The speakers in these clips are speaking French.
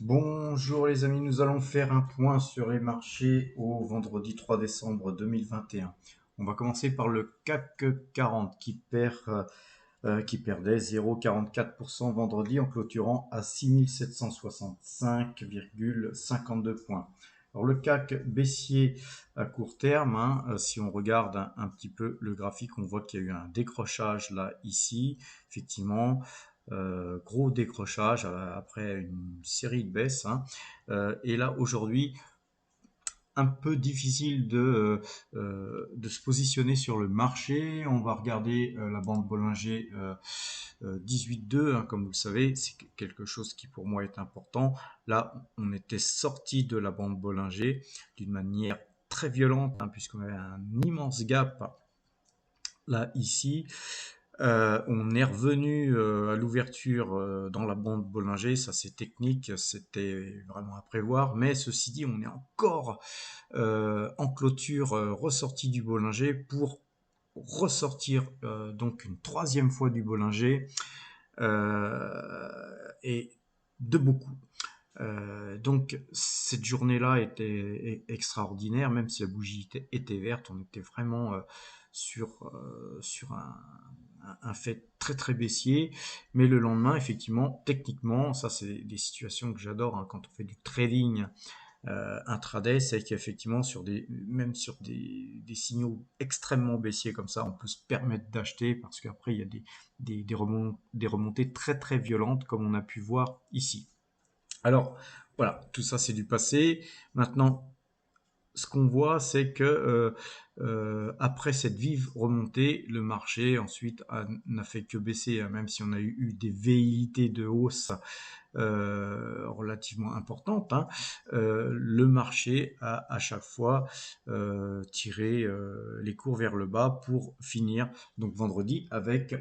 Bonjour les amis, nous allons faire un point sur les marchés au vendredi 3 décembre 2021. On va commencer par le CAC 40 qui perdait 0,44% vendredi en clôturant à 6765,52 points. Alors le CAC baissier à court terme, si on regarde un petit peu le graphique, on voit qu'il y a eu un décrochage là ici, effectivement. Gros décrochage après une série de baisses. Et là, aujourd'hui, un peu difficile de se positionner sur le marché. On va regarder la bande Bollinger 18,2, comme vous le savez, c'est quelque chose qui pour moi est important. Là, on était sorti de la bande Bollinger d'une manière très violente, puisqu'on avait un immense gap là ici. On est revenu à l'ouverture dans la bande Bollinger, ça c'est technique, c'était vraiment à prévoir, mais ceci dit, on est encore en clôture ressorti du Bollinger pour ressortir donc une troisième fois du Bollinger et de beaucoup. Donc cette journée-là était extraordinaire, même si la bougie était verte, on était vraiment sur un fait très très baissier. Mais le lendemain, effectivement, techniquement, ça c'est des situations que j'adore quand on fait du trading intraday, c'est qu'effectivement même sur des signaux extrêmement baissiers comme ça, on peut se permettre d'acheter parce qu'après il y a des remontées très très violentes comme on a pu voir ici. Alors, voilà, tout ça c'est du passé. Maintenant, ce qu'on voit, c'est que après cette vive remontée, le marché ensuite n'a fait que baisser, même si on a eu des velléités de hausse relativement importantes. Le marché a à chaque fois tiré les cours vers le bas pour finir donc vendredi avec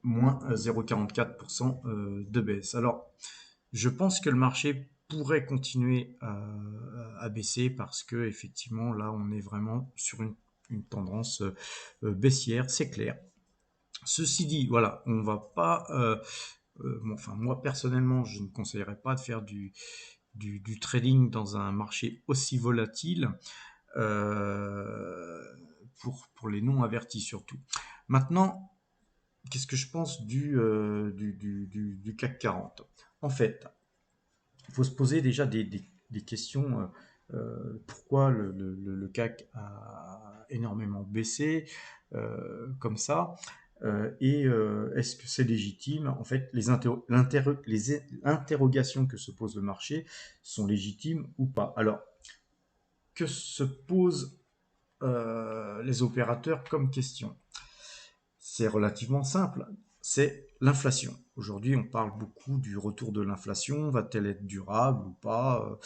moins 0,44% de baisse. Alors, je pense que le marché pourrait continuer à baisser parce que effectivement là on est vraiment sur une tendance baissière, c'est clair. Ceci dit, voilà, on va pas, enfin moi personnellement, je ne conseillerais pas de faire du trading dans un marché aussi volatile euh, pour les non avertis surtout. Maintenant, qu'est-ce que je pense du CAC 40? En fait, il faut se poser déjà des questions. Pourquoi le CAC a énormément baissé comme ça et est-ce que c'est légitime? En fait, les interrogations que se pose le marché sont légitimes ou pas. Alors, que se posent les opérateurs comme question? C'est relativement simple, c'est l'inflation. Aujourd'hui, on parle beaucoup du retour de l'inflation, va-t-elle être durable ou pas,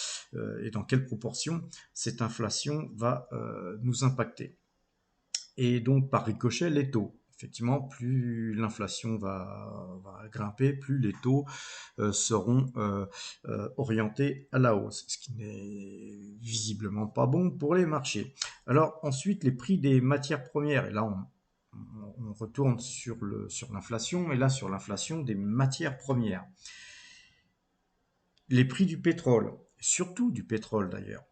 et dans quelle proportion cette inflation va nous impacter. Et donc, par ricochet, les taux. Effectivement, plus l'inflation va grimper, plus les taux seront orientés à la hausse, ce qui n'est visiblement pas bon pour les marchés. Alors ensuite, les prix des matières premières, et là on retourne sur l'inflation, et là sur l'inflation des matières premières. Les prix du pétrole, surtout du pétrole d'ailleurs,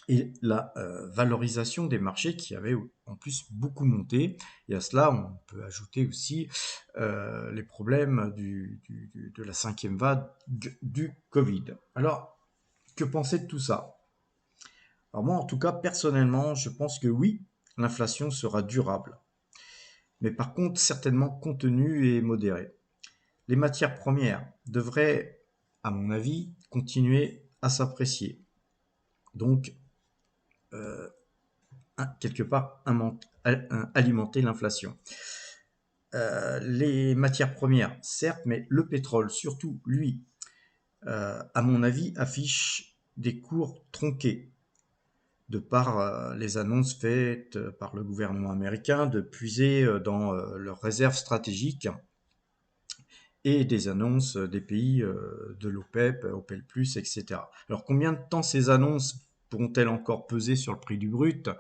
et la valorisation des marchés qui avaient en plus beaucoup monté. Et à cela, on peut ajouter aussi les problèmes de la cinquième vague du Covid. Alors, que penser de tout ça? Alors moi, en tout cas, personnellement, je pense que oui, l'inflation sera durable, mais par contre certainement contenue et modérée. Les matières premières devraient, à mon avis, continuer à s'apprécier. Donc, quelque part, alimenter l'inflation. Les matières premières, certes, mais le pétrole, surtout, lui, à mon avis, affiche des cours tronqués de par les annonces faites par le gouvernement américain de puiser dans leurs réserves stratégiques et des annonces des pays de l'OPEP, OPEL+, etc. Alors combien de temps ces annonces pourront-elles encore peser sur le prix du brut?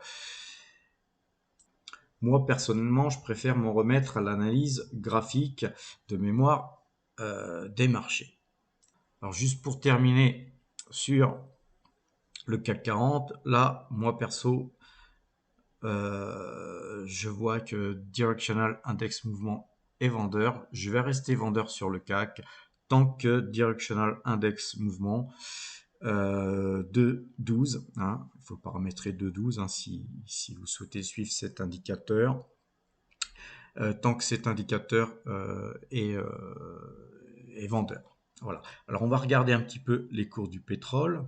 Moi, personnellement, je préfère m'en remettre à l'analyse graphique de mémoire des marchés. Alors juste pour terminer sur le CAC 40, là, moi perso, je vois que Directional Index Mouvement est vendeur. Je vais rester vendeur sur le CAC tant que Directional Index Mouvement de 12, hein, il faut paramétrer de 12 hein, si vous souhaitez suivre cet indicateur. Tant que cet indicateur est vendeur. Voilà. Alors on va regarder un petit peu les cours du pétrole.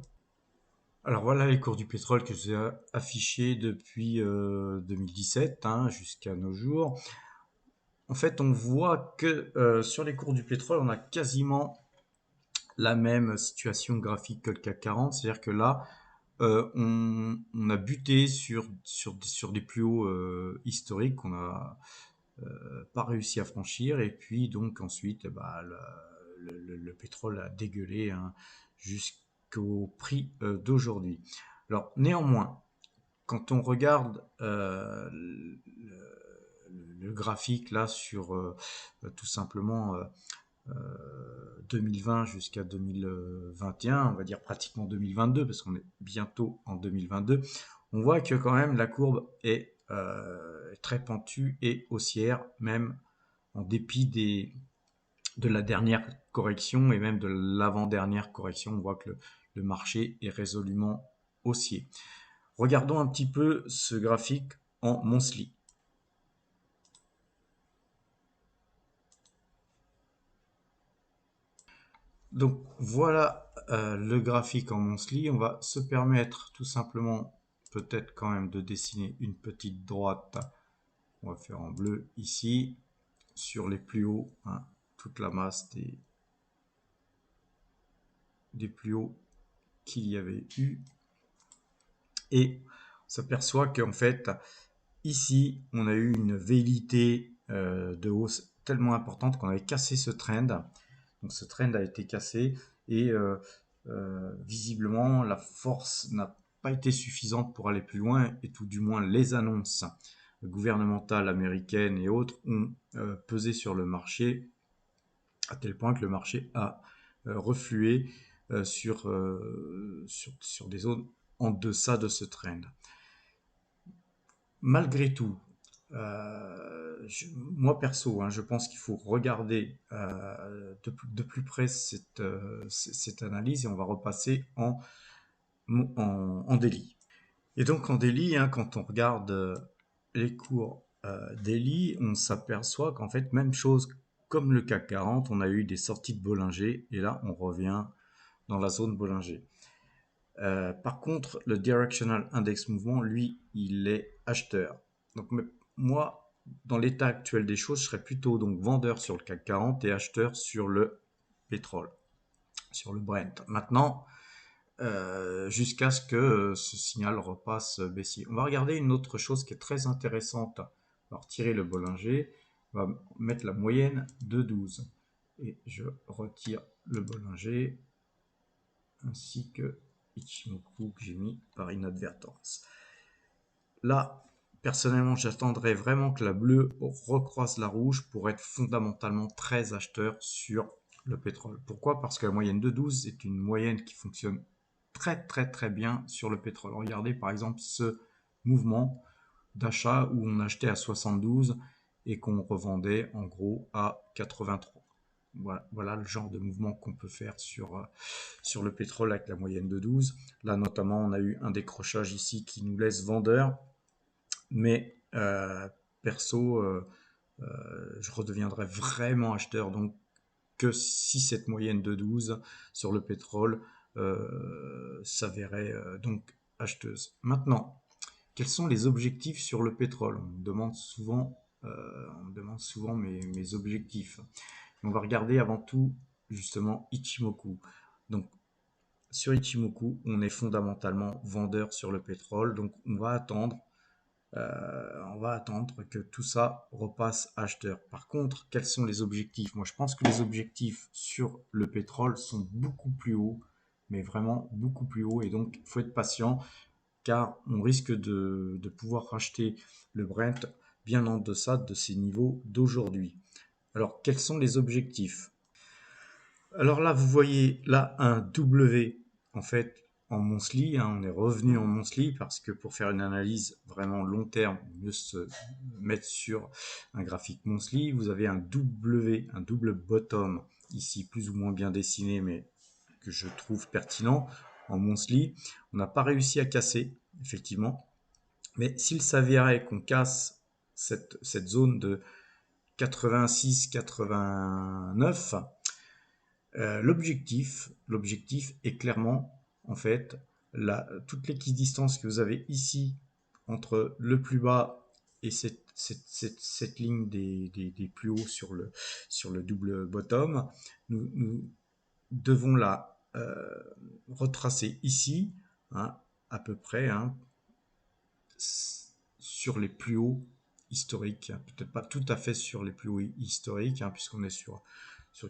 Alors voilà les cours du pétrole que j'ai affichés depuis 2017 hein, jusqu'à nos jours. En fait, on voit que sur les cours du pétrole, on a quasiment la même situation graphique que le CAC 40. C'est-à-dire que là, on a buté sur des plus hauts historiques qu'on n'a pas réussi à franchir. Et puis donc ensuite, bah, le pétrole a dégueulé hein, jusqu'au prix d'aujourd'hui. Alors néanmoins, quand on regarde le graphique là sur tout simplement 2020 jusqu'à 2021, on va dire pratiquement 2022 parce qu'on est bientôt en 2022, on voit que quand même la courbe est très pentue et haussière, même en dépit de la dernière correction et même de l'avant-dernière correction, on voit que le marché est résolument haussier. Regardons un petit peu ce graphique en monthly. Donc voilà le graphique en monthly. On va se permettre tout simplement peut-être quand même de dessiner une petite droite. On va faire en bleu ici sur les plus hauts, hein, toute la masse des plus hauts qu'il y avait eu. Et on s'aperçoit qu'en fait, ici, on a eu une velléité de hausse tellement importante qu'on avait cassé ce trend. Donc ce trend a été cassé et visiblement la force n'a pas été suffisante pour aller plus loin et tout du moins les annonces gouvernementales américaines et autres ont pesé sur le marché à tel point que le marché a reflué sur des zones en deçà de ce trend. Malgré tout, moi perso, hein, je pense qu'il faut regarder de plus près cette analyse et on va repasser en daily. Et donc en daily, hein, quand on regarde les cours daily, on s'aperçoit qu'en fait, même chose comme le CAC 40, on a eu des sorties de Bollinger et là on revient dans la zone Bollinger. Par contre, le Directional Index Mouvement, lui, il est acheteur. Donc moi, dans l'état actuel des choses, je serais plutôt donc vendeur sur le CAC 40 et acheteur sur le pétrole, sur le Brent. Maintenant, jusqu'à ce que ce signal repasse baissier. On va regarder une autre chose qui est très intéressante. On va retirer le Bollinger, on va mettre la moyenne de 12. Et je retire le Bollinger ainsi que Ichimoku que j'ai mis par inadvertance. Là, personnellement, j'attendrais vraiment que la bleue recroise la rouge pour être fondamentalement très acheteur sur le pétrole. Pourquoi? Parce que la moyenne de 12 est une moyenne qui fonctionne très bien sur le pétrole. Regardez par exemple ce mouvement d'achat où on achetait à 72 et qu'on revendait en gros à 83. Voilà le genre de mouvement qu'on peut faire sur le pétrole avec la moyenne de 12. Là notamment on a eu un décrochage ici qui nous laisse vendeur, mais perso je redeviendrai vraiment acheteur donc que si cette moyenne de 12 sur le pétrole s'avérait donc acheteuse. Maintenant, quels sont les objectifs sur le pétrole? On me demande souvent mes objectifs. On va regarder avant tout justement Ichimoku. Donc sur Ichimoku, on est fondamentalement vendeur sur le pétrole, donc on va attendre que tout ça repasse acheteur. Par contre, quels sont les objectifs? Moi, je pense que les objectifs sur le pétrole sont beaucoup plus hauts, mais vraiment beaucoup plus hauts. Et donc, il faut être patient, car on risque de pouvoir racheter le Brent bien en deçà de ces niveaux d'aujourd'hui. Alors, quels sont les objectifs? Alors là, vous voyez là un W en fait en monthly, hein, on est revenu en monthly parce que pour faire une analyse vraiment long terme, mieux se mettre sur un graphique monthly. Vous avez un W, un double bottom ici plus ou moins bien dessiné, mais que je trouve pertinent en monthly. On n'a pas réussi à casser, effectivement, mais s'il s'avérait qu'on casse cette zone de 86-89, l'objectif est clairement, en fait, toute l'équidistance que vous avez ici entre le plus bas et cette ligne des plus hauts sur le double bottom, nous devons la retracer ici, hein, à peu près, hein, sur les plus hauts historiques. Peut-être pas tout à fait sur les plus hauts historiques, hein, puisqu'on est sur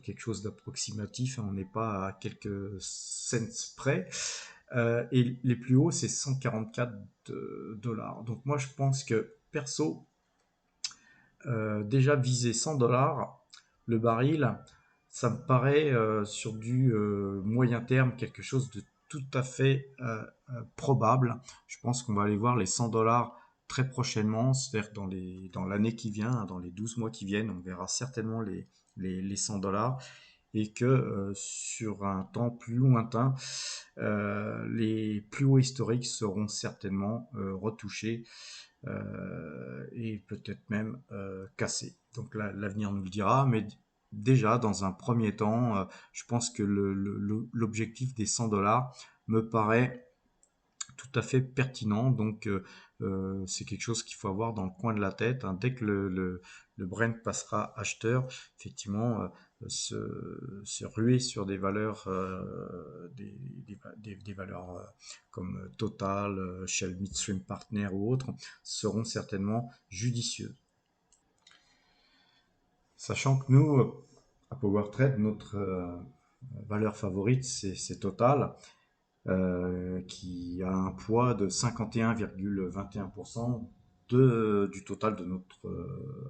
quelque chose d'approximatif, hein, on n'est pas à quelques cents près. Et les plus hauts, c'est 144 dollars. Donc moi, je pense que perso, déjà viser 100 dollars le baril, ça me paraît sur du moyen terme quelque chose de tout à fait probable. Je pense qu'on va aller voir les 100 dollars très prochainement, c'est-à-dire dans l'année qui vient, hein, dans les 12 mois qui viennent, on verra certainement les 100 dollars et que sur un temps plus lointain, les plus hauts historiques seront certainement retouchés et peut-être même cassés. Donc l'avenir nous le dira, mais déjà dans un premier temps, je pense que l'objectif des 100 dollars me paraît tout à fait pertinent. Donc c'est quelque chose qu'il faut avoir dans le coin de la tête, hein. Dès que le Brent passera acheteur, effectivement, se ruer sur des valeurs, des valeurs comme Total, Shell Midstream Partner ou autres seront certainement judicieuses. Sachant que nous, à PowerTrade, notre valeur favorite, c'est Total, qui a un poids de 51,21% du total de notre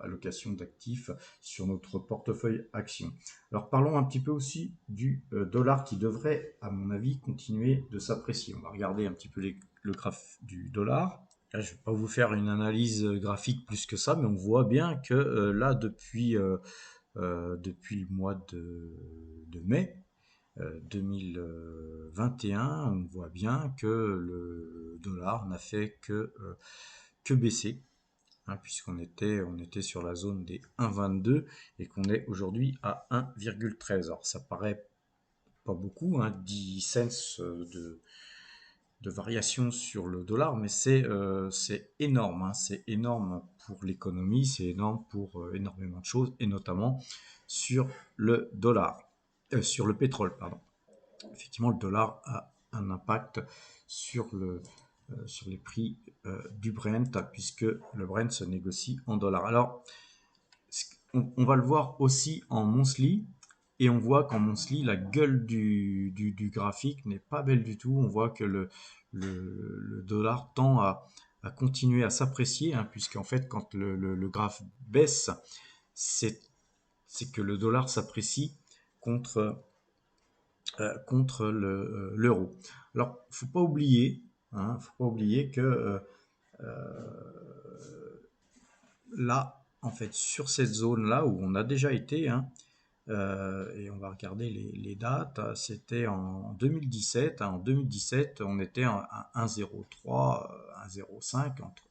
allocation d'actifs sur notre portefeuille action. Alors parlons un petit peu aussi du dollar qui devrait, à mon avis, continuer de s'apprécier. On va regarder un petit peu le graphe du dollar. Là, je ne vais pas vous faire une analyse graphique plus que ça, mais on voit bien que là, depuis le mois de mai, 2021, on voit bien que le dollar n'a fait que baisser, hein, on était sur la zone des 1,22 et qu'on est aujourd'hui à 1,13. Alors ça paraît pas beaucoup, hein, 10 cents de variation sur le dollar, mais c'est énorme, hein, c'est énorme pour l'économie, c'est énorme pour énormément de choses, et notamment sur le dollar, sur le pétrole, pardon. Effectivement, le dollar a un impact sur sur les prix du Brent, puisque le Brent se négocie en dollars. Alors, on va le voir aussi en monthly, et on voit qu'en monthly, la gueule du graphique n'est pas belle du tout. On voit que le dollar tend à continuer à s'apprécier, hein, puisqu'en fait, quand le graphe baisse, c'est que le dollar s'apprécie contre contre l'euro. Alors, faut pas oublier que là, en fait, sur cette zone-là où on a déjà été, hein, et on va regarder les dates, c'était en 2017. Hein, en 2017, on était à 1,03, 1,05 entre.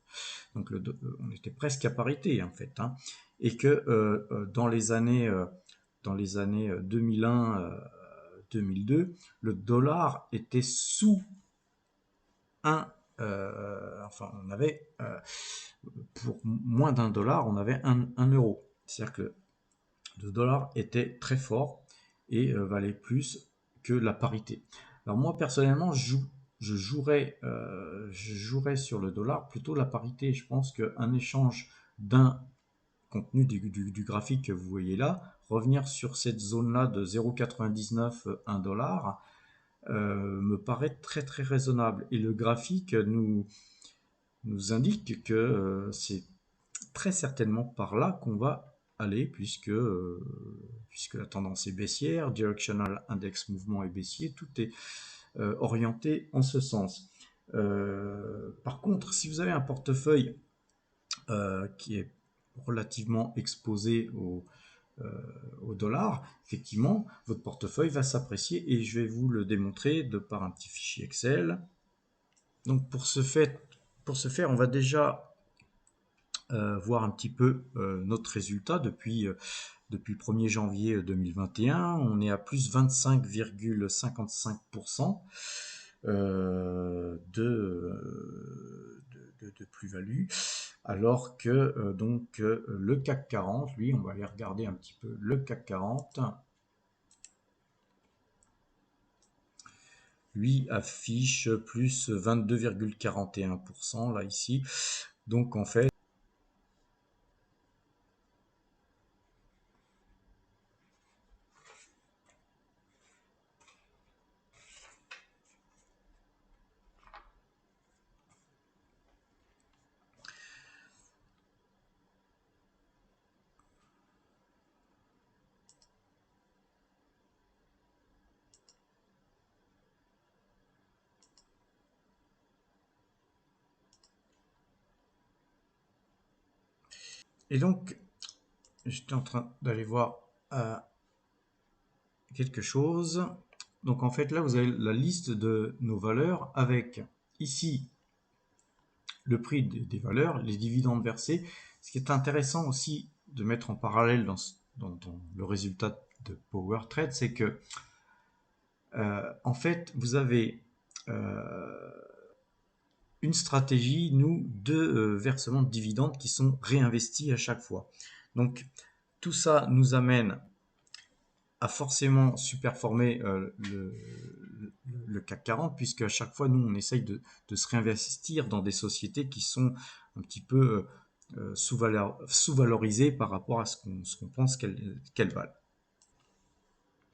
Donc on était presque à parité en fait, hein, et que dans les années 2001, 2002, le dollar était sous enfin on avait pour moins d'un dollar, on avait un euro. C'est-à-dire que le dollar était très fort et valait plus que la parité. Alors moi personnellement, je jouerais sur le dollar plutôt la parité. Je pense qu'un échange d'un contenu du graphique que vous voyez là, revenir sur cette zone-là de 0,99 1 dollar, me paraît très très raisonnable. Et le graphique nous indique que c'est très certainement par là qu'on va aller puisque la tendance est baissière, directional index mouvement est baissier, tout est orienté en ce sens. Par contre, si vous avez un portefeuille qui est relativement exposé au dollar, effectivement, votre portefeuille va s'apprécier et je vais vous le démontrer de par un petit fichier Excel. Donc pour ce faire, on va déjà voir un petit peu notre résultat depuis le 1er janvier 2021. On est à plus 25,55% de plus-value, alors que le CAC 40, lui, on va aller regarder un petit peu le CAC 40, lui affiche plus 22,41% là ici. Donc en fait, et donc j'étais en train d'aller voir quelque chose. Donc en fait là vous avez la liste de nos valeurs avec ici le prix des valeurs, les dividendes versés. Ce qui est intéressant aussi de mettre en parallèle dans le résultat de PowerTrade, c'est que en fait vous avez une stratégie, nous, de versement de dividendes qui sont réinvestis à chaque fois. Donc tout ça nous amène à forcément superformer le CAC 40, puisque à chaque fois, nous, on essaye de se réinvestir dans des sociétés qui sont un petit peu sous-valorisées par rapport à ce qu'on pense qu'elles valent.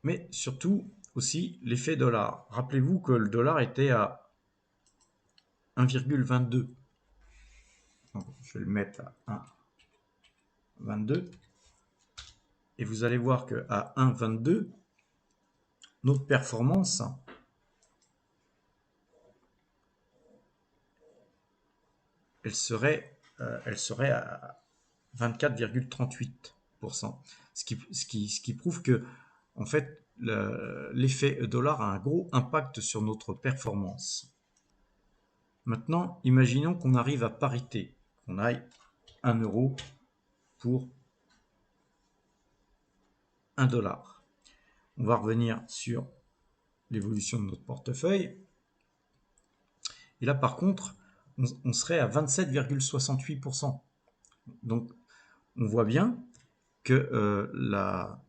Mais surtout, aussi, l'effet dollar. Rappelez-vous que le dollar était à 1,22. Donc, je vais le mettre à 1,22. Et vous allez voir qu'à 1,22, notre performance elle serait à 24,38%. Ce qui prouve que, en fait, l'effet dollar a un gros impact sur notre performance. Maintenant, imaginons qu'on arrive à parité, qu'on aille 1 euro pour 1 dollar. On va revenir sur l'évolution de notre portefeuille. Et là, par contre, on serait à 27,68%. Donc, on voit bien que la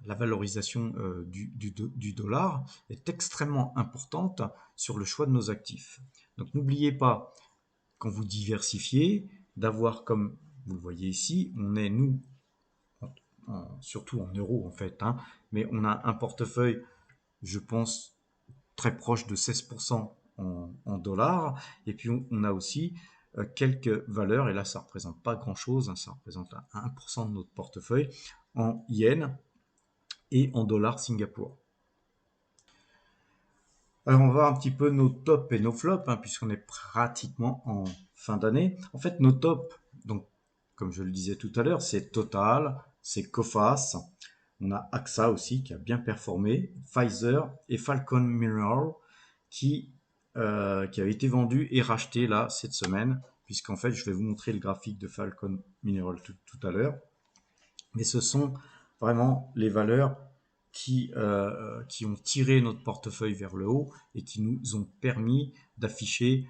valorisation du dollar est extrêmement importante sur le choix de nos actifs. Donc, n'oubliez pas, quand vous diversifiez, d'avoir, comme vous le voyez ici, on est, nous, surtout en euros en fait, hein, mais on a un portefeuille, je pense, très proche de 16% en dollars, et puis on a aussi quelques valeurs, et là ça ne représente pas grand chose, hein, ça représente 1% de notre portefeuille en yens et en dollars Singapour. Alors on va voir un petit peu nos tops et nos flops, hein, puisqu'on est pratiquement en fin d'année. En fait, nos tops, donc comme je le disais tout à l'heure, c'est Total, c'est Coface, on a AXA aussi qui a bien performé, Pfizer et Falcon Mineral qui avait été vendu et racheté là cette semaine, puisqu'en fait je vais vous montrer le graphique de Falcon Mineral tout à l'heure. Mais ce sont vraiment les valeurs qui ont tiré notre portefeuille vers le haut et qui nous ont permis d'afficher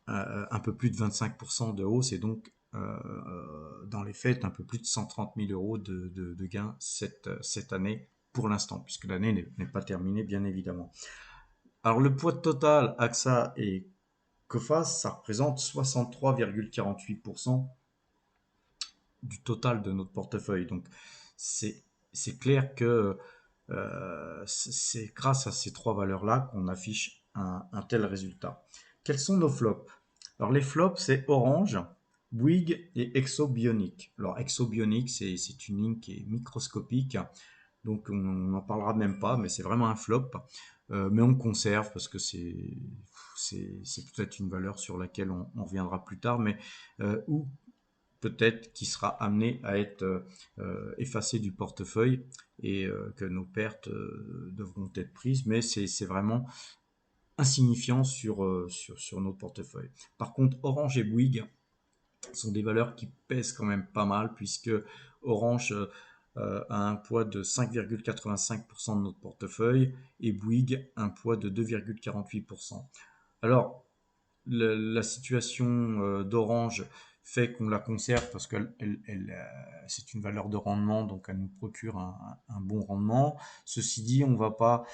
un peu plus de 25% de hausse et donc dans les faits un peu plus de 130 000 euros de gains cette année pour l'instant, puisque l'année n'est pas terminée bien évidemment. Alors le poids total AXA et Coface, ça représente 63,48% du total de notre portefeuille. Donc c'est clair que c'est grâce à ces trois valeurs-là qu'on affiche un tel résultat. Quels sont nos flops? Alors les flops, c'est Orange, Bouygues et Exobionic. Alors Exobionic, c'est une ligne qui est microscopique, donc on n'en parlera même pas, mais c'est vraiment un flop. Mais on conserve parce que c'est peut-être une valeur sur laquelle on reviendra plus tard, mais ou peut-être qui sera amené à être effacé du portefeuille et que nos pertes devront être prises, mais c'est vraiment insignifiant sur notre portefeuille. Par contre, Orange et Bouygues sont des valeurs qui pèsent quand même pas mal, puisque Orange a un poids de 5,85% de notre portefeuille et Bouygues un poids de 2,48%. Alors, la situation d'Orange fait qu'on la conserve parce que c'est une valeur de rendement, donc elle nous procure un bon rendement. Ceci dit, on va pas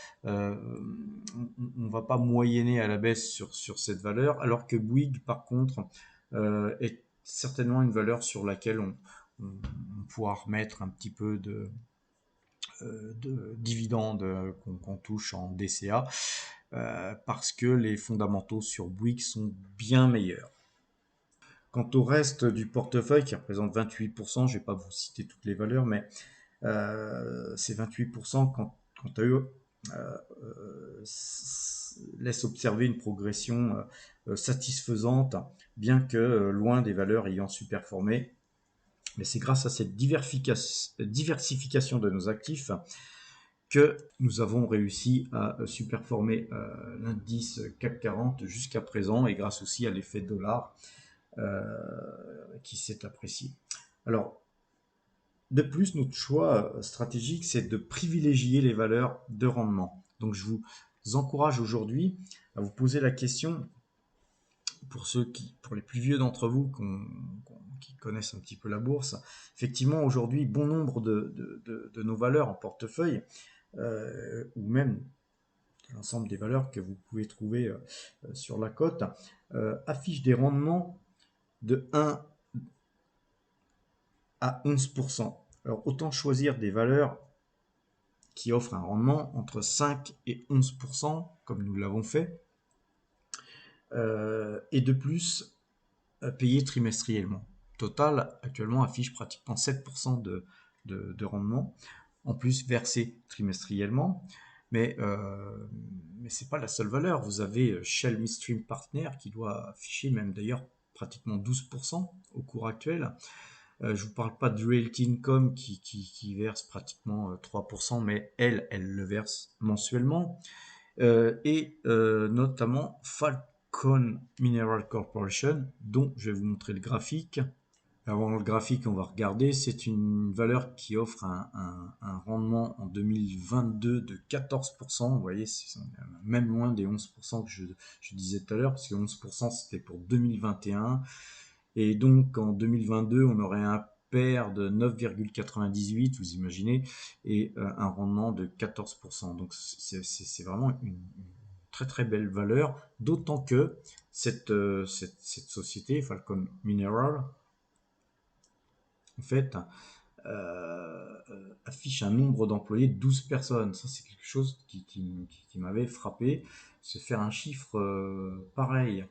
moyenner à la baisse sur cette valeur, alors que Bouygues, par contre, est certainement une valeur sur laquelle on pourra remettre un petit peu de dividendes qu'on touche en DCA, parce que les fondamentaux sur Bouygues sont bien meilleurs. Quant au reste du portefeuille, qui représente 28%, je ne vais pas vous citer toutes les valeurs, mais ces 28%, quant à eux, laisse observer une progression satisfaisante, bien que loin des valeurs ayant superformé. Mais c'est grâce à cette diversification de nos actifs que nous avons réussi à superformer l'indice CAC 40 jusqu'à présent, et grâce aussi à l'effet dollar qui s'est apprécié. Alors, de plus, notre choix stratégique, c'est de privilégier les valeurs de rendement. Donc, je vous encourage aujourd'hui à vous poser la question, pour les plus vieux d'entre vous qui connaissent un petit peu la bourse. Effectivement, aujourd'hui, bon nombre de nos valeurs en portefeuille, ou même l'ensemble des valeurs que vous pouvez trouver sur la cote, affichent des rendements de 1 à 11%. Alors autant choisir des valeurs qui offrent un rendement entre 5 et 11%, comme nous l'avons fait, et de plus payer trimestriellement. Total, actuellement, affiche pratiquement 7% de rendement, en plus versé trimestriellement. Mais ce n'est pas la seule valeur. Vous avez Shell Midstream Partner qui doit afficher même d'ailleurs pratiquement 12% au cours actuel. Je ne vous parle pas de Realty Income qui verse pratiquement 3%, mais elle le verse mensuellement. Et notamment Falcon Mineral Corporation, dont je vais vous montrer le graphique. Avant le graphique, on va regarder. C'est une valeur qui offre un rendement en 2022 de 14%. Vous voyez, c'est même loin des 11% que je disais tout à l'heure, parce que 11% c'était pour 2021. Et donc en 2022, on aurait un pair de 9,98, vous imaginez, et un rendement de 14%. Donc c'est vraiment une très très belle valeur, d'autant que cette société, Falcon Mineral, en fait, affiche un nombre d'employés de 12 personnes. Ça, c'est quelque chose qui m'avait frappé. Se faire un chiffre pareil,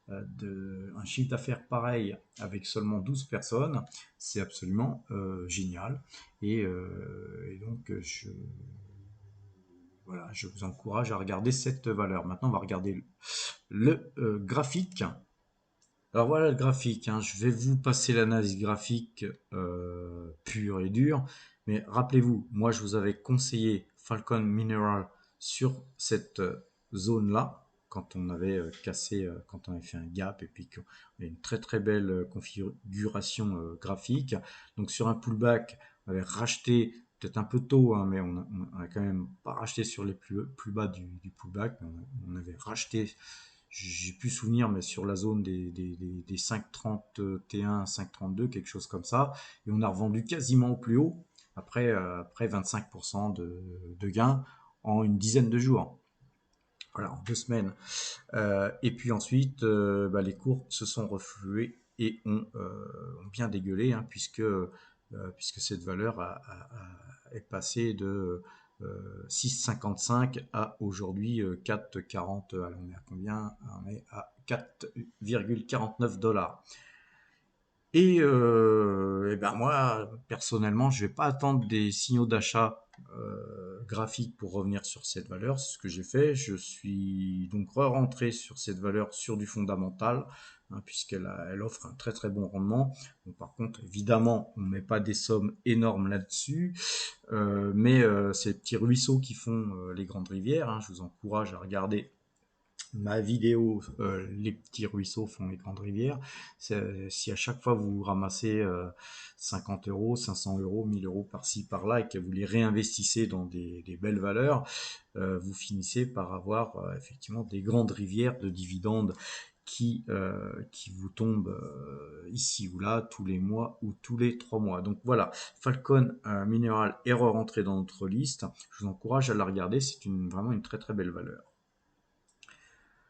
un chiffre d'affaires pareil avec seulement 12 personnes, c'est absolument génial. Et donc, voilà, je vous encourage à regarder cette valeur. Maintenant, on va regarder le graphique. Alors voilà le graphique, hein. Je vais vous passer l'analyse graphique pure et dure, mais rappelez-vous, moi je vous avais conseillé Falcon Mineral sur cette zone-là, quand on avait quand on avait fait un gap et puis qu'on avait une très très belle configuration graphique. Donc sur un pullback, on avait racheté peut-être un peu tôt, hein, mais on a quand même pas racheté sur les plus bas du pullback, on avait racheté, j'ai plus souvenir, mais sur la zone des 5,31, 5,32, quelque chose comme ça. Et on a revendu quasiment au plus haut, après 25% de gains en une dizaine de jours. Voilà, en 2 semaines. Et puis ensuite, les cours se sont reflués et ont bien dégueulé, hein, puisque cette valeur est passée de 6,55 à aujourd'hui 4,40. Alors on est à combien? On est à 4,49 $. Et ben moi, personnellement, je vais pas attendre des signaux d'achat graphiques pour revenir sur cette valeur. C'est ce que j'ai fait. Je suis donc re-rentré sur cette valeur sur du fondamental, hein, elle offre un très très bon rendement. Donc, par contre, évidemment, on ne met pas des sommes énormes là-dessus, mais ces petits ruisseaux qui font les grandes rivières, hein, je vous encourage à regarder ma vidéo, les petits ruisseaux font les grandes rivières. Si à chaque fois vous ramassez 50 euros, 500 euros, 1000 euros par-ci par-là et que vous les réinvestissez dans des belles valeurs, vous finissez par avoir effectivement des grandes rivières de dividendes qui vous tombent ici ou là tous les mois ou tous les 3 mois. Donc voilà, Falcon Mineral est rentré dans notre liste. Je vous encourage à la regarder, c'est vraiment une très très belle valeur.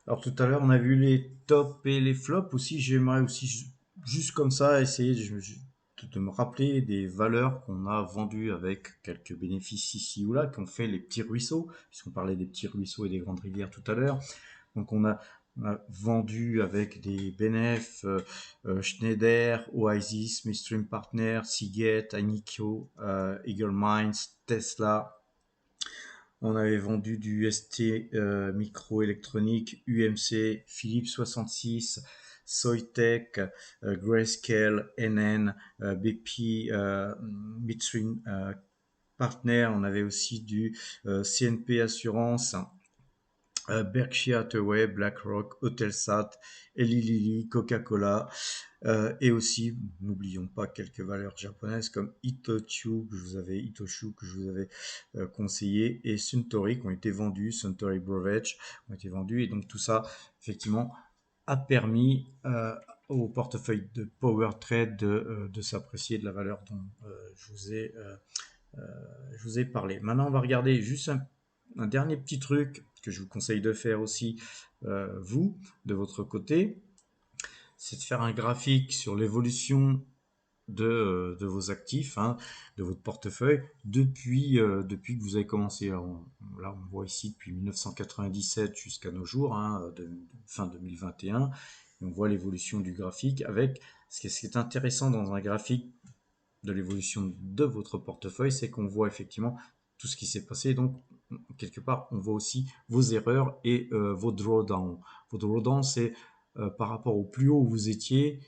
Alors tout à l'heure, on a vu les tops et les flops aussi. J'aimerais aussi, juste comme ça, essayer de me rappeler des valeurs qu'on a vendues avec quelques bénéfices ici ou là, qui ont fait les petits ruisseaux, puisqu'on parlait des petits ruisseaux et des grandes rivières tout à l'heure. Donc on a vendu avec des bénéfices Schneider, Oasis, Midstream Partners, Seagate, Anico, Eagle Mines, Tesla. On avait vendu du ST microélectronique, UMC, Philips 66, Soitec, Grayscale, NN, BP, Midstream Partner. On avait aussi du CNP Assurance, Berkshire Hathaway, BlackRock, Hotelsat, Eli Lilly, Coca-Cola, et aussi, n'oublions pas quelques valeurs japonaises comme Itoshu que je vous avais conseillé, et Suntory qui ont été vendus, Suntory Beverage ont été vendus, et donc tout ça, effectivement, a permis au portefeuille de Power Trade de s'apprécier de la valeur dont je vous ai parlé. Maintenant, on va regarder juste un dernier petit truc que je vous conseille de faire aussi, vous, de votre côté, c'est de faire un graphique sur l'évolution de vos actifs, hein, de votre portefeuille, depuis que vous avez commencé. Là, on voit ici depuis 1997 jusqu'à nos jours, hein, de fin 2021, et on voit l'évolution du graphique avec ce qui est intéressant dans un graphique de l'évolution de votre portefeuille, c'est qu'on voit effectivement tout ce qui s'est passé. Donc, quelque part, on voit aussi vos erreurs et vos drawdowns. Vos drawdowns, c'est par rapport au plus haut où vous étiez,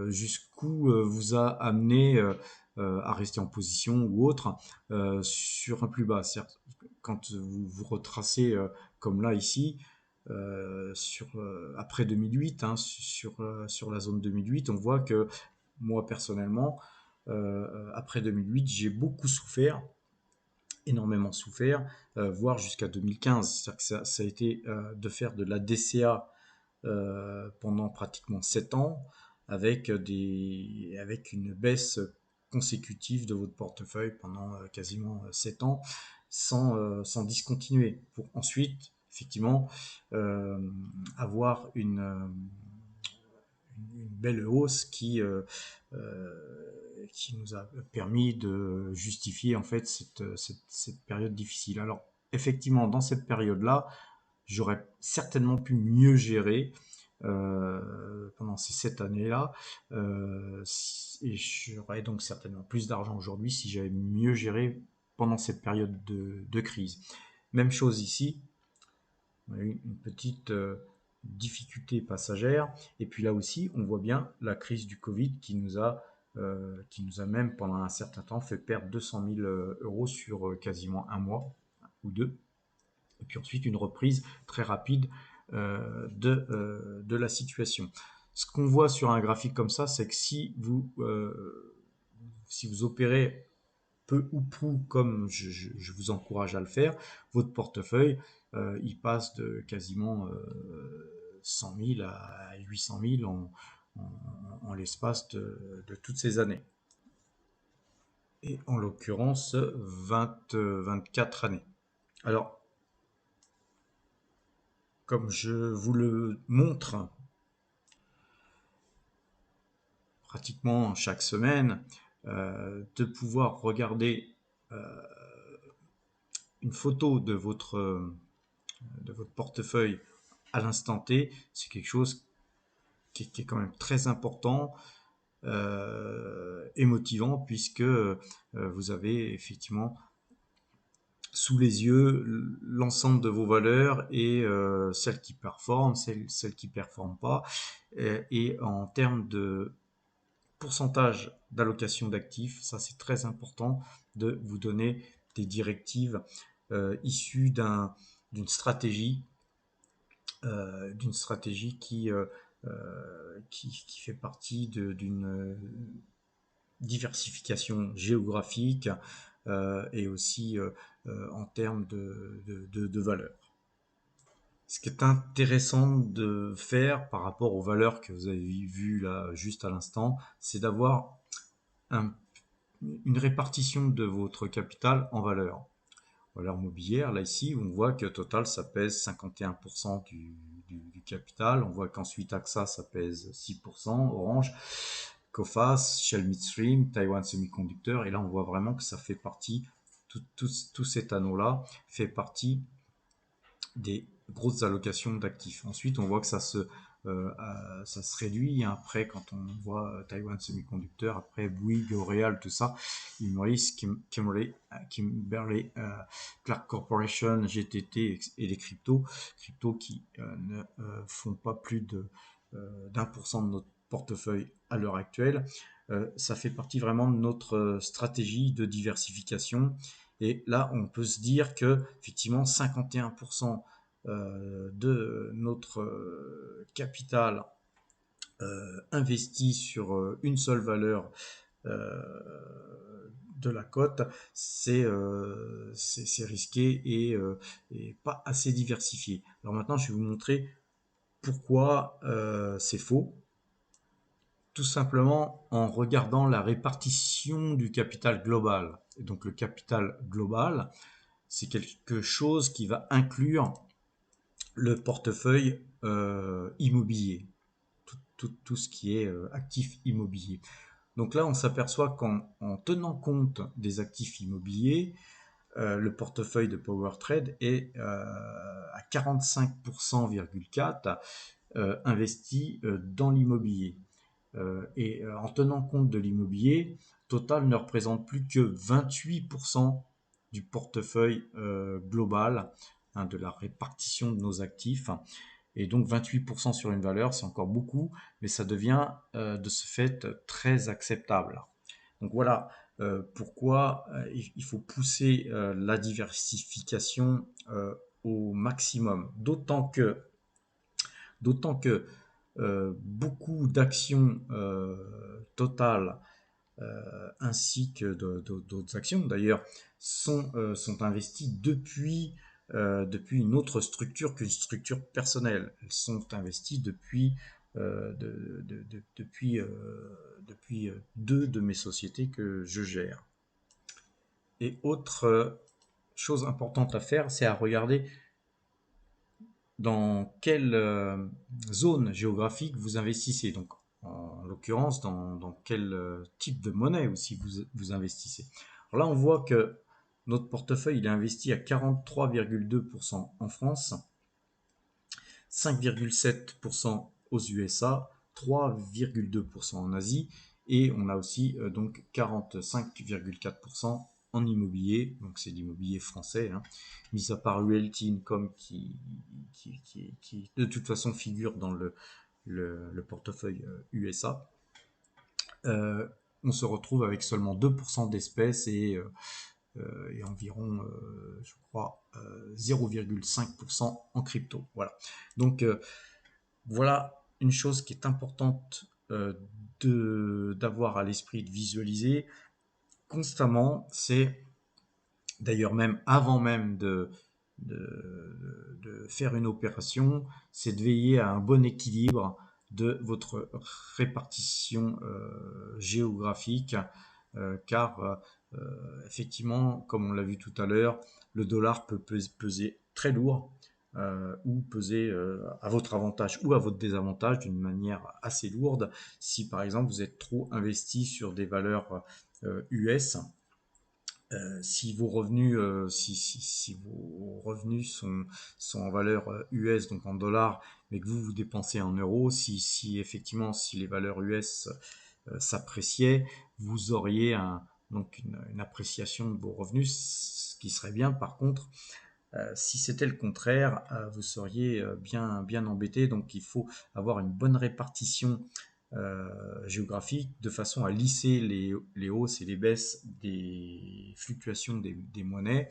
jusqu'où vous a amené à rester en position ou autre sur un plus bas. Quand vous retracez comme là ici, après 2008, hein, sur la zone 2008, on voit que moi personnellement, après 2008, j'ai beaucoup souffert, énormément souffert, voire jusqu'à 2015. C'est-à-dire que ça a été de faire de la DCA pendant pratiquement 7 ans, avec une baisse consécutive de votre portefeuille pendant quasiment 7 ans, sans discontinuer, pour ensuite, effectivement, avoir une belle hausse qui nous a permis de justifier en fait cette période difficile. Alors effectivement, dans cette période-là, j'aurais certainement pu mieux gérer pendant ces 7 années-là, et j'aurais donc certainement plus d'argent aujourd'hui si j'avais mieux géré pendant cette période de crise. Même chose ici, on a eu une petite difficulté passagère. Et puis là aussi, on voit bien la crise du Covid qui nous a même pendant un certain temps fait perdre 200 000 euros sur quasiment un mois ou deux. Et puis ensuite, une reprise très rapide de la situation. Ce qu'on voit sur un graphique comme ça, c'est que si vous opérez peu ou prou comme je vous encourage à le faire, votre portefeuille, il passe de quasiment 100 000 à 800 000 en l'espace de toutes ces années. Et en l'occurrence, 24 années. Alors, comme je vous le montre pratiquement chaque semaine, de pouvoir regarder une photo de votre portefeuille à l'instant T, c'est quelque chose qui est quand même très important. et motivant puisque vous avez effectivement sous les yeux l'ensemble de vos valeurs et celles qui performent, celles qui performent pas. Et en termes de pourcentage d'allocation d'actifs, ça c'est très important de vous donner des directives issues d'une stratégie, qui fait partie d'une diversification géographique et aussi en termes de valeur. Ce qui est intéressant de faire par rapport aux valeurs que vous avez vues là juste à l'instant, c'est d'avoir un, une répartition de votre capital en valeurs. Valeurs mobilières, là ici, on voit que Total, ça pèse 51% du capital. On voit qu'ensuite AXA, ça pèse 6%, Orange, Coface, Shell Midstream, Taiwan Semiconductor. Et là, on voit vraiment que ça fait partie, tout cet anneau-là fait partie des grosses allocations d'actifs. Ensuite, on voit que ça se réduit après quand on voit Taiwan Semiconductor, après Bouygues, L'Oréal, tout ça, Imerys, Kimberly Clark Corporation, GTT et les cryptos qui ne font pas plus d'1% de notre portefeuille à l'heure actuelle. Ça fait partie vraiment de notre stratégie de diversification. Et là, on peut se dire que effectivement, 51% de notre capital investi sur une seule valeur de la cote, c'est risqué et pas assez diversifié. Alors maintenant, je vais vous montrer pourquoi c'est faux. Tout simplement en regardant la répartition du capital global. Et donc le capital global, c'est quelque chose qui va inclure le portefeuille immobilier, tout ce qui est actif immobilier. Donc là, on s'aperçoit qu'en tenant compte des actifs immobiliers, le portefeuille de PowerTrade est à 45,4% investi dans l'immobilier. Et en tenant compte de l'immobilier, Total ne représente plus que 28% du portefeuille global, hein, de la répartition de nos actifs. Et donc 28% sur une valeur, c'est encore beaucoup, mais ça devient de ce fait très acceptable. Donc voilà pourquoi il faut pousser la diversification au maximum. D'autant que beaucoup d'actions totales ainsi que d'autres actions d'ailleurs sont investies depuis une autre structure qu'une structure personnelle. Elles sont investies depuis deux de mes sociétés que je gère. Et autre chose importante à faire, c'est à regarder dans quelle zone géographique vous investissez. Donc, en l'occurrence, dans quel type de monnaie aussi vous investissez. Alors là, on voit que notre portefeuille il est investi à 43,2% en France, 5,7% aux USA, 3,2% en Asie, et on a aussi donc 45,4% en immobilier, donc c'est l'immobilier français, hein, mis à part Realty Income qui de toute façon figure dans le portefeuille USA. On se retrouve avec seulement 2% d'espèces et environ, je crois, 0,5% en crypto. Voilà. Donc, voilà une chose qui est importante d'avoir à l'esprit, de visualiser constamment. C'est d'ailleurs même avant même de faire une opération, c'est de veiller à un bon équilibre de votre répartition géographique, car effectivement, comme on l'a vu tout à l'heure, le dollar peut peser très lourd ou peser à votre avantage ou à votre désavantage d'une manière assez lourde si par exemple vous êtes trop investi sur des valeurs US. Si vos revenus, si vos revenus sont en valeur US, donc en dollars, mais que vous dépensez en euros, si effectivement si les valeurs US s'appréciait, vous auriez donc une appréciation de vos revenus, ce qui serait bien. Par contre, si c'était le contraire, vous seriez bien embêté. Donc il faut avoir une bonne répartition géographique de façon à lisser les hausses et les baisses des fluctuations des monnaies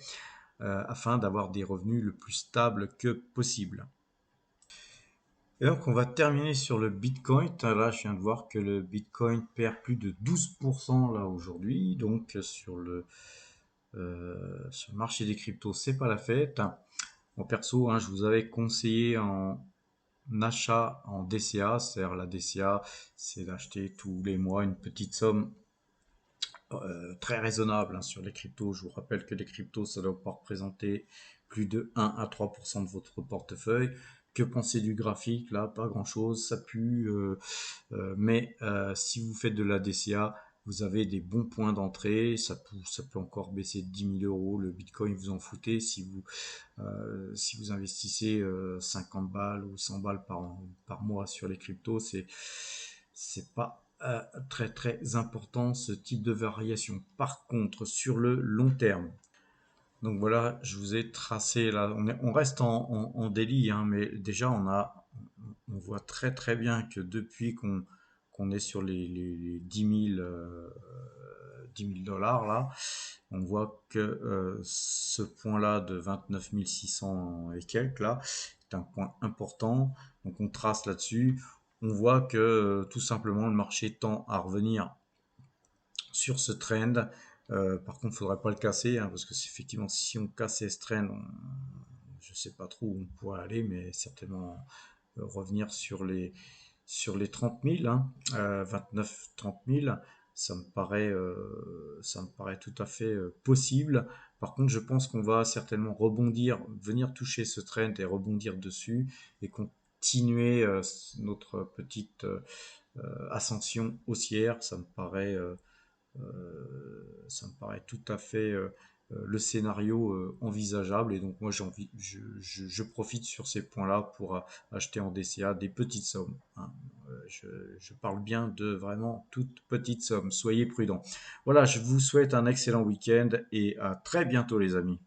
afin d'avoir des revenus le plus stables que possible. Et donc on va terminer sur le Bitcoin. Là, je viens de voir que le Bitcoin perd plus de 12% là aujourd'hui. Donc sur le marché des cryptos, c'est pas la fête. En perso, hein, je vous avais conseillé en achat en DCA, c'est-à-dire la DCA, c'est d'acheter tous les mois une petite somme très raisonnable hein, sur les cryptos. Je vous rappelle que les cryptos, ça ne doit pas représenter plus de 1 à 3% de votre portefeuille. Que penser du graphique? Là, pas grand-chose, ça pue. Mais si vous faites de la DCA, vous avez des bons points d'entrée. Ça peut encore baisser de 10 000 euros. Le Bitcoin, vous en foutez. Si vous investissez 50 balles ou 100 balles par mois sur les cryptos, c'est pas très très important ce type de variation. Par contre, sur le long terme, donc voilà, je vous ai tracé là, on reste en daily, hein, mais déjà on voit très très bien que depuis qu'on est sur les 10 000 dollars là, on voit que ce point-là de 29 600 et quelques là est un point important. Donc on trace là-dessus. On voit que tout simplement le marché tend à revenir sur ce trend. Par contre, il ne faudrait pas le casser hein, parce que effectivement, si on cassait ce trend, je ne sais pas trop où on pourrait aller, mais certainement revenir sur les 30 000, hein, 29-30 000, ça me paraît tout à fait possible. Par contre, je pense qu'on va certainement rebondir, venir toucher ce trend et rebondir dessus et continuer notre petite ascension haussière. Ça me paraît tout à fait le scénario envisageable et donc moi je profite sur ces points-là pour acheter en DCA des petites sommes, hein. Je parle bien de vraiment toutes petites sommes. Soyez prudents. Voilà, je vous souhaite un excellent week-end et à très bientôt les amis.